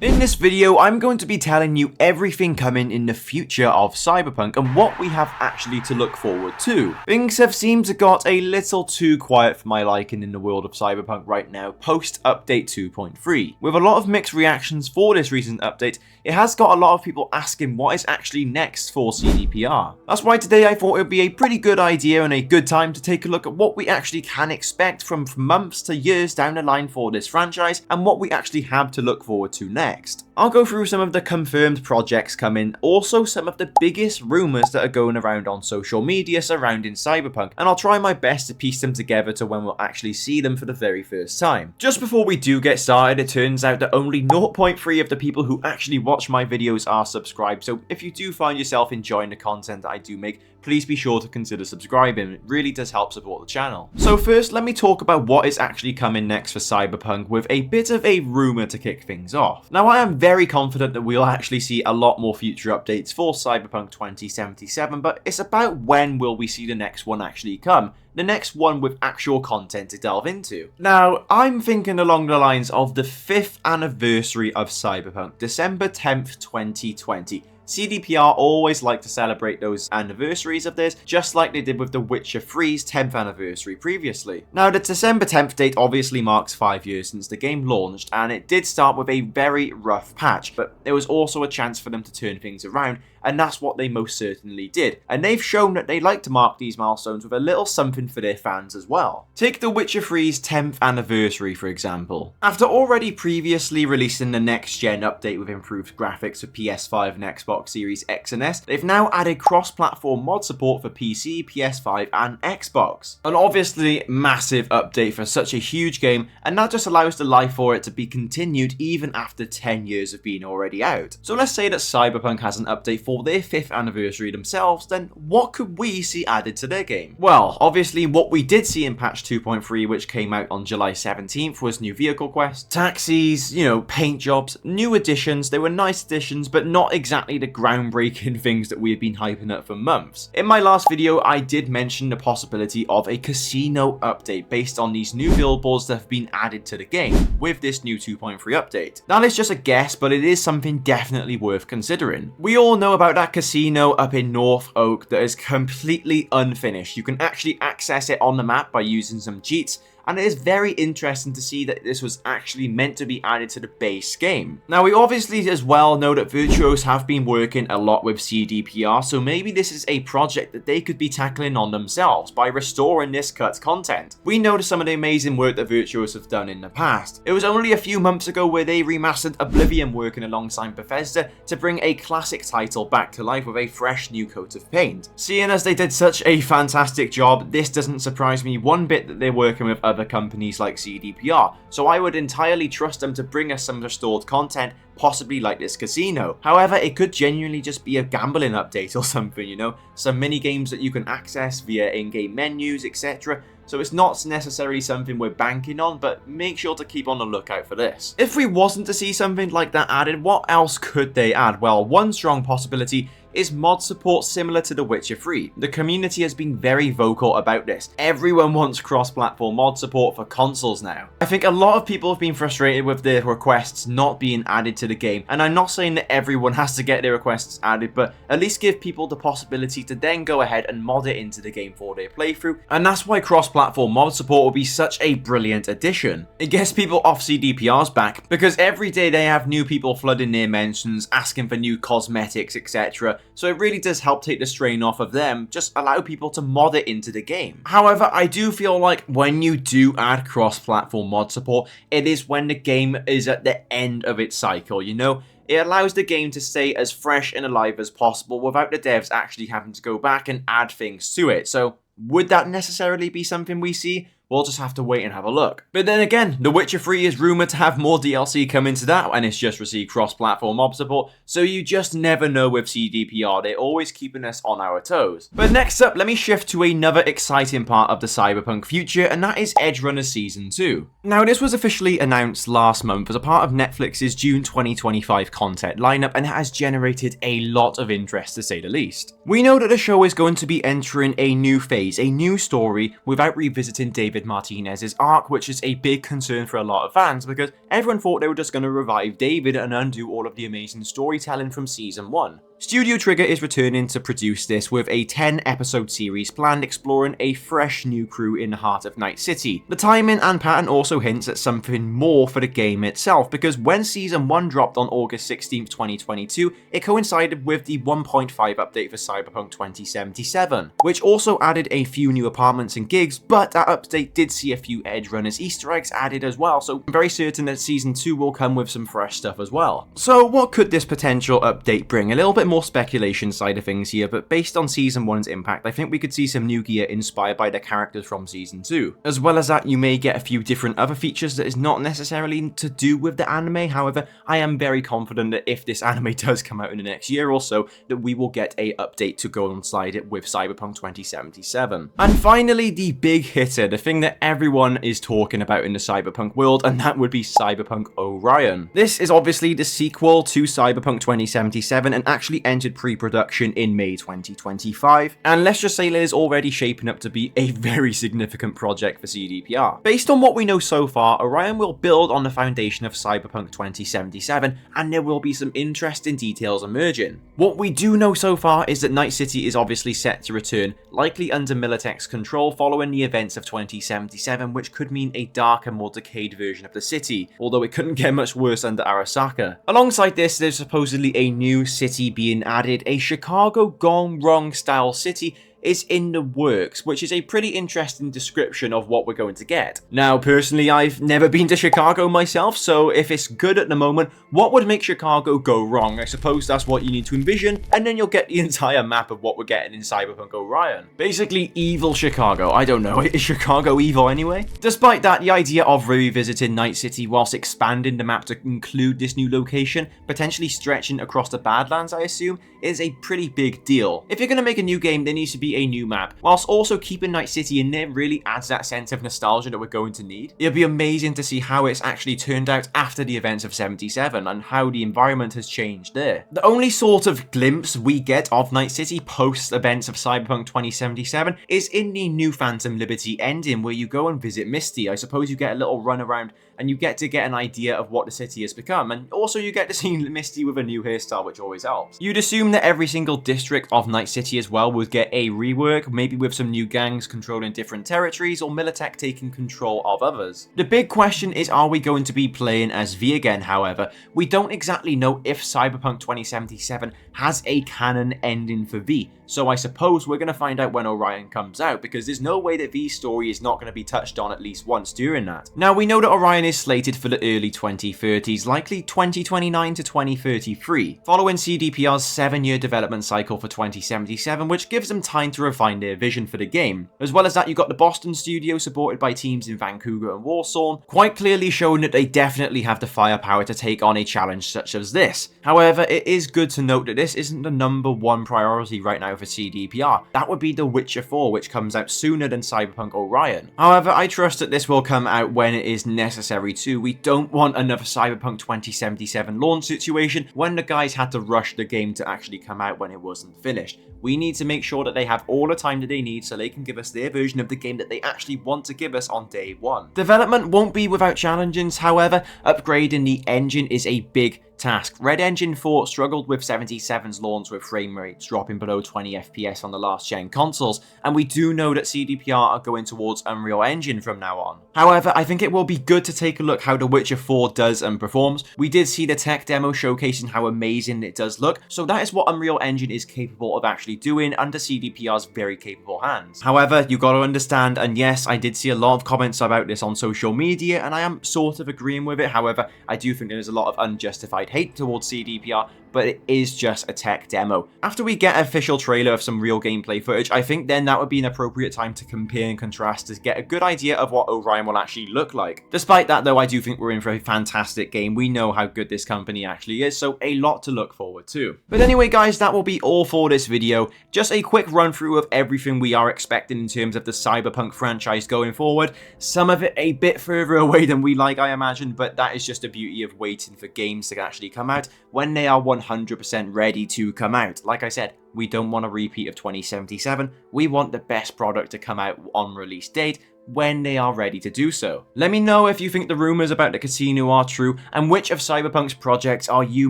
In this video, I'm going to be telling you everything coming in the future of Cyberpunk and what we have actually to look forward to. Things have seemed to got a little too quiet for my liking in the world of Cyberpunk right now, post update 2.3. With a lot of mixed reactions for this recent update, it has got a lot of people asking what is actually next for CDPR. That's why today I thought it would be a pretty good idea and a good time to take a look at what we actually can expect from months to years down the line for this franchise and what we actually have to look forward to next. I'll go through some of the confirmed projects coming, also some of the biggest rumours that are going around on social media surrounding Cyberpunk, and I'll try my best to piece them together to when we'll actually see them for the very first time. Just before we do get started, it turns out that only 0.3 of the people who actually watch my videos are subscribed, so if you do find yourself enjoying the content that I do make, please be sure to consider subscribing. It really does help support the channel. So first, let me talk about what is actually coming next for Cyberpunk with a bit of a rumour to kick things off. Now, I am very confident that we'll actually see a lot more future updates for Cyberpunk 2077, but it's about when will we see the next one actually come. The next one with actual content to delve into. Now, I'm thinking along the lines of the 5th anniversary of Cyberpunk, December 10th, 2020. CDPR always like to celebrate those anniversaries of this, just like they did with The Witcher 3's 10th anniversary previously. Now, the December 10th date obviously marks 5 years since the game launched, and it did start with a very rough patch, but there was also a chance for them to turn things around, and that's what they most certainly did. And they've shown that they like to mark these milestones with a little something for their fans as well. Take The Witcher 3's 10th anniversary, for example. After already previously releasing the next-gen update with improved graphics for PS5 and Xbox Series X and S, they've now added cross-platform mod support for PC, PS5 and Xbox. An obviously massive update for such a huge game, and that just allows the life for it to be continued even after 10 years of being already out. So let's say that Cyberpunk has an update for their 5th anniversary themselves, then what could we see added to their game? Well, obviously what we did see in patch 2.3, which came out on July 17th, was new vehicle quests, taxis, paint jobs, new additions. They were nice additions, but not exactly the groundbreaking things that we have been hyping up for months. In my last video, I did mention the possibility of a casino update based on these new billboards that have been added to the game with this new 2.3 update. That is just a guess, but it is something definitely worth considering. We all know about that casino up in North Oak that is completely unfinished. You can actually access it on the map by using some cheats, and it is very interesting to see that this was actually meant to be added to the base game. Now, we obviously as well know that Virtuos have been working a lot with CDPR, so maybe this is a project that they could be tackling on themselves by restoring this cut's content. We know some of the amazing work that Virtuos have done in the past. It was only a few months ago where they remastered Oblivion working alongside Bethesda to bring a classic title back to life with a fresh new coat of paint. Seeing as they did such a fantastic job, this doesn't surprise me one bit that they're working with other companies like CDPR, so I would entirely trust them to bring us some restored content, possibly like this casino. However, it could genuinely just be a gambling update or something, some mini games that you can access via in-game menus, etc. So it's not necessarily something we're banking on, but make sure to keep on the lookout for this. If we wasn't to see something like that added, what else could they add? Well, one strong possibility is mod support similar to The Witcher 3. The community has been very vocal about this. Everyone wants cross-platform mod support for consoles now. I think a lot of people have been frustrated with their requests not being added to the game, and I'm not saying that everyone has to get their requests added, but at least give people the possibility to then go ahead and mod it into the game for their playthrough, and that's why cross-platform mod support will be such a brilliant addition. It gets people off CDPR's back, because every day they have new people flooding their mentions, asking for new cosmetics, etc. So it really does help take the strain off of them, just allow people to mod it into the game. However, I do feel like when you do add cross-platform mod support, it is when the game is at the end of its cycle, It allows the game to stay as fresh and alive as possible without the devs actually having to go back and add things to it. So would that necessarily be something we see? We'll just have to wait and have a look. But then again, The Witcher 3 is rumoured to have more DLC coming to that, and it's just received cross-platform mod support, so you just never know with CDPR. They're always keeping us on our toes. But next up, let me shift to another exciting part of the Cyberpunk future, and that is Edgerunner Season 2. Now, this was officially announced last month as a part of Netflix's June 2025 content lineup, and it has generated a lot of interest, to say the least. We know that the show is going to be entering a new phase, a new story, without revisiting David David Martinez's arc, which is a big concern for a lot of fans because everyone thought they were just going to revive David and undo all of the amazing storytelling from Season 1. Studio Trigger is returning to produce this with a 10-episode series planned exploring a fresh new crew in the heart of Night City. The timing and pattern also hints at something more for the game itself, because when Season 1 dropped on August 16, 2022, it coincided with the 1.5 update for Cyberpunk 2077, which also added a few new apartments and gigs, but that update did see a few Edgerunners Easter eggs added as well, so I'm very certain that Season 2 will come with some fresh stuff as well. So what could this potential update bring? A little bit more speculation side of things here, but based on Season 1's impact, I think we could see some new gear inspired by the characters from Season 2. As well as that, you may get a few different other features that is not necessarily to do with the anime. However, I am very confident that if this anime does come out in the next year or so, that we will get a update to go alongside it with Cyberpunk 2077. And finally, the big hitter, the thing that everyone is talking about in the Cyberpunk world, and that would be Cyberpunk Orion. This is obviously the sequel to Cyberpunk 2077 and actually entered pre-production in May 2025, and let's just say it is already shaping up to be a very significant project for CDPR. Based on what we know so far, Orion will build on the foundation of Cyberpunk 2077, and there will be some interesting details emerging. What we do know so far is that Night City is obviously set to return, likely under Militech's control following the events of 2077, which could mean a darker, more decayed version of the city, although it couldn't get much worse under Arasaka. Alongside this, there's supposedly a new city being added, a Chicago gone wrong style city is in the works, which is a pretty interesting description of what we're going to get. Now, personally, I've never been to Chicago myself, so if it's good at the moment, what would make Chicago go wrong? I suppose that's what you need to envision, and then you'll get the entire map of what we're getting in Cyberpunk Orion. Basically, evil Chicago. I don't know, is Chicago evil anyway? Despite that, the idea of revisiting Night City whilst expanding the map to include this new location, potentially stretching across the Badlands, I assume, is a pretty big deal. If you're going to make a new game, there needs to be a new map, whilst also keeping Night City in there really adds that sense of nostalgia that we're going to need. It'll be amazing to see how it's actually turned out after the events of 77 and how the environment has changed there. The only sort of glimpse we get of Night City post events of Cyberpunk 2077 is in the new Phantom Liberty ending, where you go and visit Misty. I suppose you get a little run around and you get to get an idea of what the city has become, and also you get to see Misty with a new hairstyle, which always helps. You'd assume that every single district of Night City as well would get a rework, maybe with some new gangs controlling different territories or Militech taking control of others. The big question is, are we going to be playing as V again? However, we don't exactly know if Cyberpunk 2077 has a canon ending for V, so I suppose we're going to find out when Orion comes out, because there's no way that V's story is not going to be touched on at least once during that. Now, we know that Orion is slated for the early 2030s, likely 2029 to 2033, following CDPR's 7-year development cycle for 2077, which gives them time to refine their vision for the game. As well as that, you got the Boston studio supported by teams in Vancouver and Warsaw, quite clearly showing that they definitely have the firepower to take on a challenge such as this. However, it is good to note that this isn't the #1 priority right now for CDPR. That would be The Witcher 4, which comes out sooner than Cyberpunk Orion. However, I trust that this will come out when it is necessary too. We don't want another Cyberpunk 2077 launch situation when the guys had to rush the game to actually come out when it wasn't finished. We need to make sure that they have all the time that they need so they can give us their version of the game that they actually want to give us on day one. Development won't be without challenges, however, upgrading the engine is a big task. Red Engine 4 struggled with 77's launch with frame rates dropping below 20 FPS on the last gen consoles, and we do know that CDPR are going towards Unreal Engine from now on. However, I think it will be good to take a look how The Witcher 4 does and performs. We did see the tech demo showcasing how amazing it does look, so that is what Unreal Engine is capable of actually doing under CDPR's very capable hands. However, you got to understand, and yes, I did see a lot of comments about this on social media, and I am sort of agreeing with it. However, I do think there's a lot of unjustified hate towards CDPR, but it is just a tech demo. After we get an official trailer of some real gameplay footage, I think then that would be an appropriate time to compare and contrast to get a good idea of what Orion will actually look like. Despite that though, I do think we're in for a fantastic game. We know how good this company actually is, so a lot to look forward to. But anyway guys, that will be all for this video. Just a quick run through of everything we are expecting in terms of the Cyberpunk franchise going forward. Some of it a bit further away than we like, I imagine, but that is just the beauty of waiting for games to actually come out when they are 100% ready to come out. Like I said, we don't want a repeat of 2077. We want the best product to come out on release date when they are ready to do so. Let me know if you think the rumours about the casino are true, and which of Cyberpunk's projects are you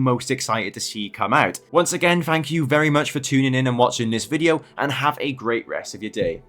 most excited to see come out. Once again, thank you very much for tuning in and watching this video, and have a great rest of your day.